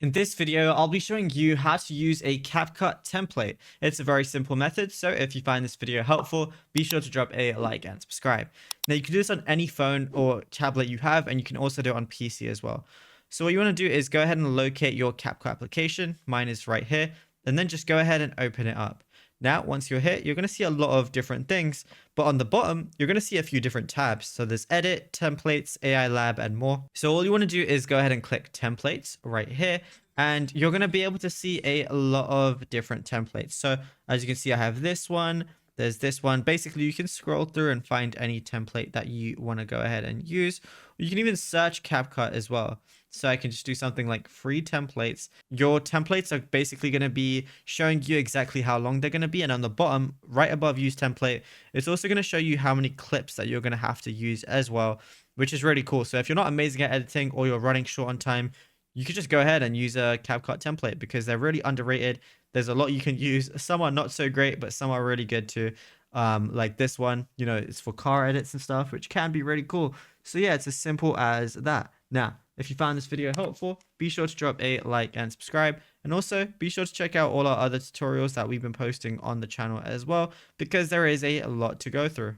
In this video, I'll be showing you how to use a CapCut template. It's a very simple method, so if you find this video helpful, be sure to drop a like and subscribe. Now, you can do this on any phone or tablet you have, and you can also do it on PC as well. So what you want to do is go ahead and locate your CapCut application. Mine is right here, and then just go ahead and open it up. Now, once you're here, you're going to see a lot of different things, but on the bottom, you're going to see a few different tabs. So there's Edit, Templates, AI Lab, and more. So all you want to do is go ahead and click Templates right here, and you're going to be able to see a lot of different templates. So as you can see, I have this one. There's this one. Basically, you can scroll through and find any template that you want to go ahead and use. You can even search CapCut as well. So I can just do something like free templates. Your templates are basically going to be showing you exactly how long they're going to be. And on the bottom, right above use template, it's also going to show you how many clips that you're going to have to use as well, which is really cool. So if you're not amazing at editing or you're running short on time, you could just go ahead and use a CapCut template because they're really underrated. There's a lot you can use. Some are not so great, but some are really good too. Like this one, it's for car edits and stuff, which can be really cool. So yeah, it's as simple as that. Now, if you found this video helpful, be sure to drop a like and subscribe. And also be sure to check out all our other tutorials that we've been posting on the channel as well, because there is a lot to go through.